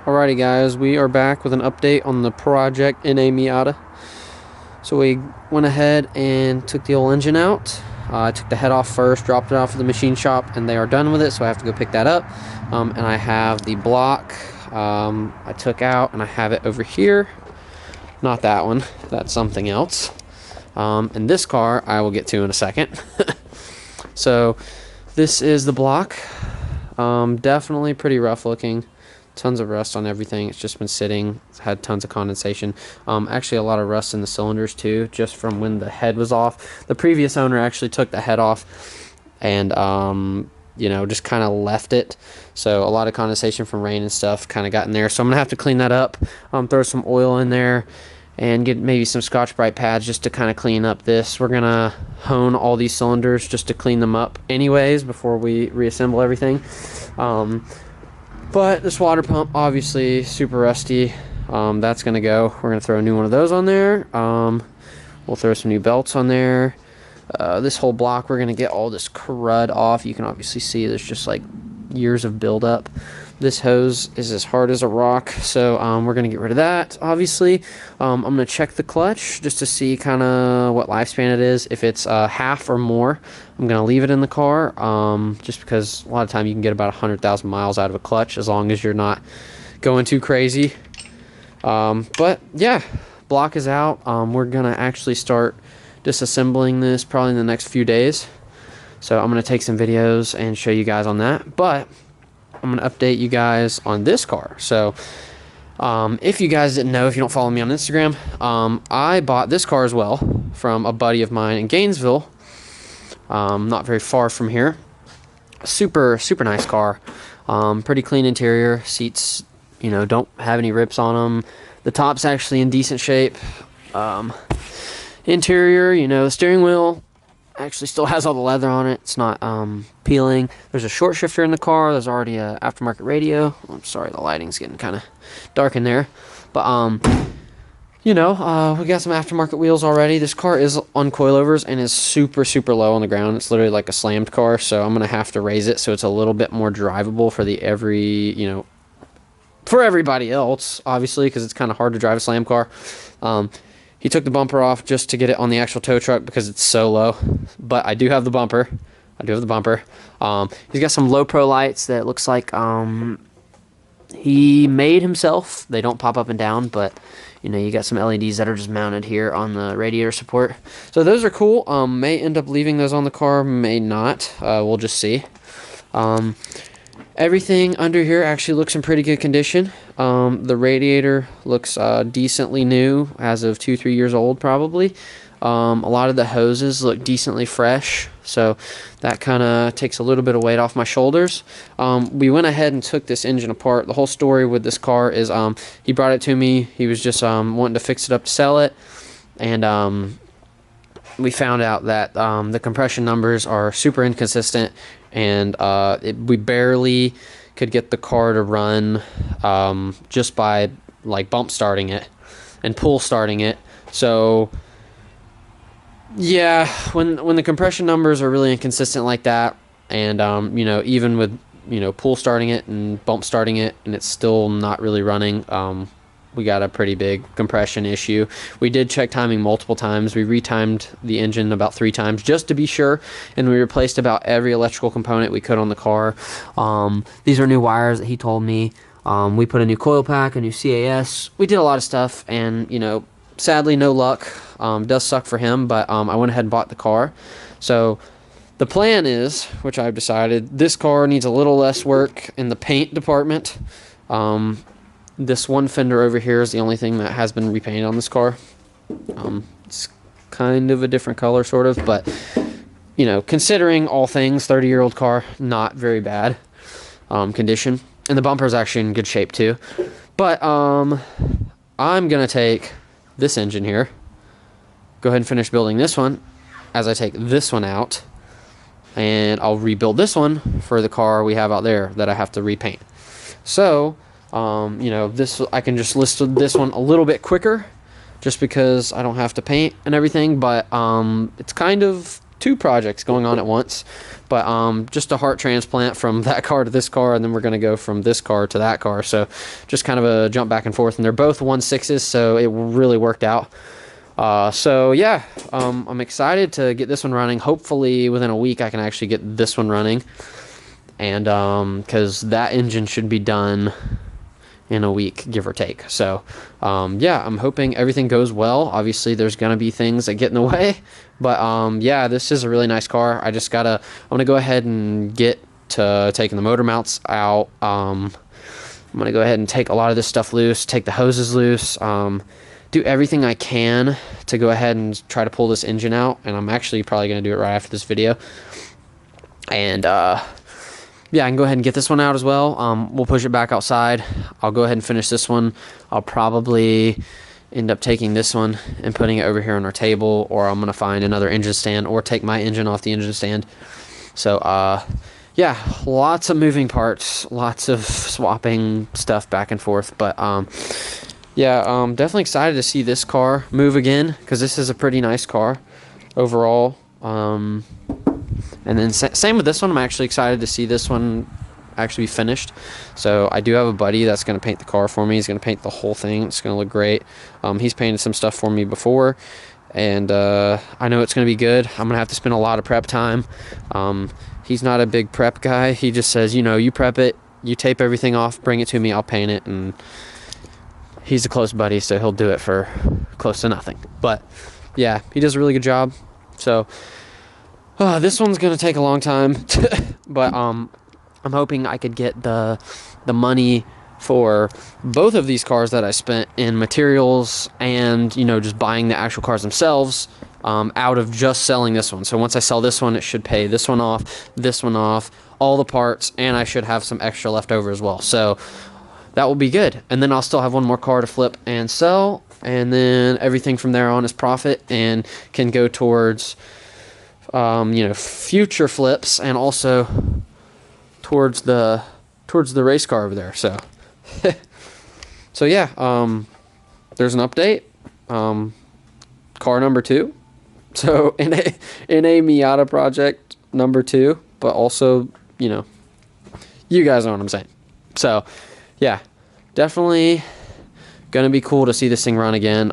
Alrighty guys, we are back with an update on the project in a Miata. So we went ahead and took the old engine out. I took the head off first, dropped it off at the machine shop, and they are done with it, so I have to go pick that up. And I have the block I took out, and I have it over here. Not that one, that's something else. And this car I will get to in a second. So this is the block. Definitely pretty rough looking. Tons of rust on everything. It's just been sitting. It's had tons of condensation. Actually a lot of rust in the cylinders too, just from when the head was off. The previous owner actually took the head off and you know, just kind of left it. So a lot of condensation from rain and stuff kind of got in there. So I'm gonna have to clean that up. Throw some oil in there and get maybe some Scotch-Brite pads just to kind of clean up this. We're gonna hone all these cylinders just to clean them up anyways before we reassemble everything. But this water pump, obviously super rusty. That's gonna go. We're gonna throw a new one of those on there. We'll throw some new belts on there. This whole block, we're gonna get all this crud off. You can obviously see there's just like years of buildup. This hose is as hard as a rock, so we're gonna get rid of that. Obviously, I'm gonna check the clutch just to see kind of what lifespan it is. If it's half or more, I'm gonna leave it in the car, just because a lot of time you can get about 100,000 miles out of a clutch as long as you're not going too crazy. But yeah, block is out. We're gonna actually start disassembling this probably in the next few days. So I'm gonna take some videos and show you guys on that. But I'm going to update you guys on this car. So if you guys didn't know, if you don't follow me on Instagram, I bought this car as well from a buddy of mine in Gainesville, not very far from here. Super nice car. Pretty clean interior. Seats, you know, don't have any rips on them. The top's actually in decent shape. Interior, you know, the steering wheel actually still has all the leather on it. It's not peeling. There's a short shifter in the car. There's already a aftermarket radio. I'm sorry, the lighting's getting kind of dark in there, but you know, we got some aftermarket wheels already. This car is on coilovers and is super low on the ground. It's literally like a slammed car, so I'm gonna have to raise it so it's a little bit more drivable for for everybody else, obviously, because it's kind of hard to drive a slam car. He took the bumper off just to get it on the actual tow truck because it's so low. But I do have the bumper. He's got some low pro lights that looks like he made himself. They don't pop up and down, but you know, you got some LEDs that are just mounted here on the radiator support. So those are cool. May end up leaving those on the car, may not. We'll just see. Everything under here actually looks in pretty good condition. The radiator looks decently new, as of 2-3 years old probably. A lot of the hoses look decently fresh, so that kind of takes a little bit of weight off my shoulders. We went ahead and took this engine apart. The whole story with this car is he brought it to me. He was just wanting to fix it up to sell it, and we found out that the compression numbers are super inconsistent, and we barely could get the car to run just by like bump starting it and pull starting it. So yeah, when the compression numbers are really inconsistent like that, and you know, even with, you know, pull starting it and bump starting it and it's still not really running, we got a pretty big compression issue. We did check timing multiple times. We retimed the engine about 3 times just to be sure, and we replaced about every electrical component we could on the car. These are new wires that he told me. We put a new coil pack, a new CAS. We did a lot of stuff, and you know, sadly no luck. Does suck for him, but I went ahead and bought the car. So the plan is, which I've decided, this car needs a little less work in the paint department. This one fender over here is the only thing that has been repainted on this car. It's kind of a different color, sort of, but you know, considering all things, 30-year-old car, not very bad condition. And the bumper is actually in good shape too. But I'm gonna take this engine here, go ahead and finish building this one as I take this one out, and I'll rebuild this one for the car we have out there that I have to repaint. So you know, I can just list this one a little bit quicker just because I don't have to paint and everything, but it's kind of two projects going on at once, but just a heart transplant from that car to this car, and then we're going to go from this car to that car. So just kind of a jump back and forth, and they're both 1.6s, so it really worked out. So yeah, I'm excited to get this one running. Hopefully within a week I can actually get this one running, and because that engine should be done in a week, give or take. So yeah, I'm hoping everything goes well. Obviously there's gonna be things that get in the way, but yeah, this is a really nice car. I'm gonna go ahead and get to taking the motor mounts out. I'm gonna go ahead and take a lot of this stuff loose, take the hoses loose, do everything I can to go ahead and try to pull this engine out, and I'm actually probably gonna do it right after this video. And yeah, I can go ahead and get this one out as well. We'll push it back outside. I'll go ahead and finish this one. I'll probably end up taking this one and putting it over here on our table, or I'm going to find another engine stand or take my engine off the engine stand. So, yeah, lots of moving parts, lots of swapping stuff back and forth. But, yeah, definitely excited to see this car move again, because this is a pretty nice car overall. And then same with this one. I'm actually excited to see this one actually be finished. So I do have a buddy that's going to paint the car for me. He's going to paint the whole thing. It's going to look great. He's painted some stuff for me before, and I know it's going to be good. I'm going to have to spend a lot of prep time. He's not a big prep guy. He just says, you know, you prep it, you tape everything off, bring it to me, I'll paint it. And he's a close buddy, so he'll do it for close to nothing. But yeah, he does a really good job. So this one's gonna take a long time, but I'm hoping I could get the money for both of these cars that I spent in materials and, you know, just buying the actual cars themselves, out of just selling this one. So once I sell this one, it should pay this one off, all the parts, and I should have some extra left over as well. So that will be good. And then I'll still have one more car to flip and sell, and then everything from there on is profit and can go towards you know, future flips, and also towards the race car over there. So so yeah, there's an update. Car number 2, so in a Miata project number 2, but also, you know, you guys know what I'm saying. So yeah, definitely gonna be cool to see this thing run again.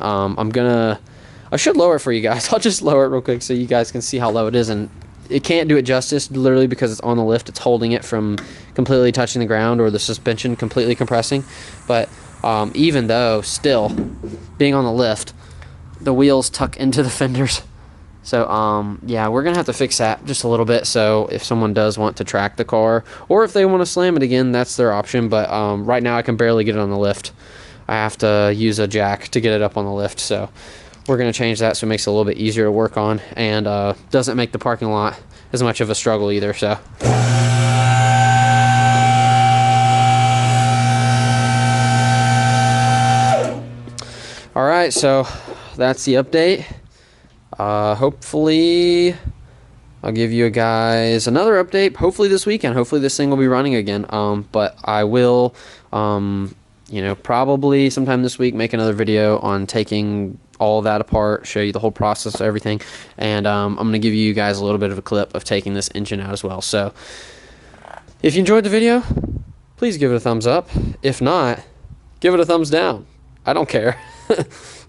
I should lower it for you guys. I'll just lower it real quick so you guys can see how low it is. And it can't do it justice, literally, because it's on the lift. It's holding it from completely touching the ground, or the suspension completely compressing. But even though, still, being on the lift, the wheels tuck into the fenders. So, yeah, we're going to have to fix that just a little bit. So if someone does want to track the car, or if they want to slam it again, that's their option. But right now I can barely get it on the lift. I have to use a jack to get it up on the lift. So we're going to change that so it makes it a little bit easier to work on, and doesn't make the parking lot as much of a struggle either. So all right, so that's the update. Hopefully I'll give you guys another update, hopefully this weekend. Hopefully this thing will be running again. But I will, you know, probably sometime this week make another video on taking all of that apart, show you the whole process of everything, and I'm going to give you guys a little bit of a clip of taking this engine out as well. So if you enjoyed the video, please give it a thumbs up. If not, give it a thumbs down. I don't care.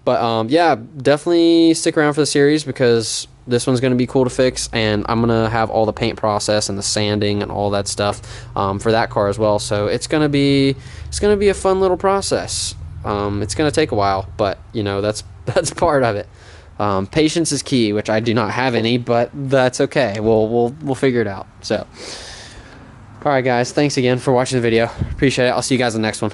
But yeah, definitely stick around for the series, because this one's going to be cool to fix, and I'm going to have all the paint process and the sanding and all that stuff for that car as well. So it's going to be a fun little process. It's going to take a while, but you know, that's part of it. Patience is key, which I do not have any, but that's okay. We'll figure it out. So all right guys, thanks again for watching the video. Appreciate it. I'll see you guys in the next one.